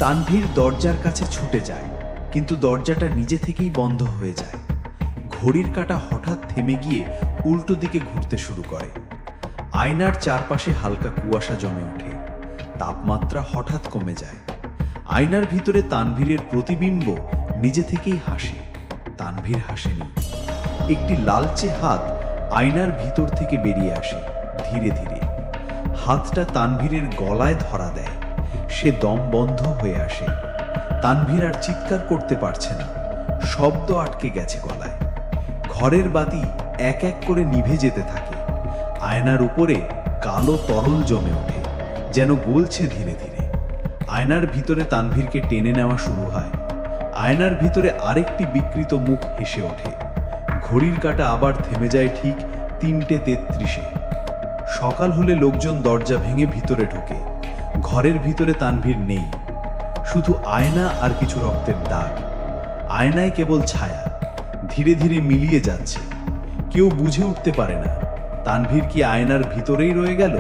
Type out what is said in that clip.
তানভীর দরজার কাছে ছুটে যায়, কিন্তু দরজাটা নিজে থেকেই বন্ধ হয়ে যায়। ঘড়ির কাঁটা হঠাৎ থেমে গিয়ে উল্টো দিকে ঘুরতে শুরু করে। আয়নার চারপাশে হালকা কুয়াশা জমে ওঠে। তাপমাত্রা হঠাৎ কমে যায়। আয়নার ভিতরে তানভীরের প্রতিবিম্ব নিজে থেকেই হাসে। তানভীর হাসেনি। একটি লালচে হাত আয়নার ভিতর থেকে বেরিয়ে আসে ধীরে ধীরে। হাতটা তানভীরের গলায় ধরা দেয়। সে দম বন্ধ হয়ে আসে। তানভীর আর চিৎকার করতে পারছে না, শব্দ আটকে গেছে গলায়। ঘরের বাতি এক এক করে নিভে যেতে থাকে। আয়নার উপরে কালো তরল জমে ওঠে, যেন গলছে ধীরে ধীরে। আয়নার ভিতরে তানভীরকে টেনে নেওয়া শুরু হয়। আয়নার ভিতরে আরেকটি বিকৃত মুখ হেসে ওঠে। ঘড়ির কাঁটা আবার থেমে যায় ঠিক 3:33-এ। সকাল হলে লোকজন দরজা ভেঙে ভিতরে ঢোকে। ঘরের ভিতরে তানভীর নেই, শুধু আয়না আর কিছু রক্তের দাগ। আয়নায় কেবল ছায়া, ধীরে ধীরে মিলিয়ে যাচ্ছে। কেউ বুঝে উঠতে পারে না তানভীর কি আয়নার ভিতরেই রয়ে গেল।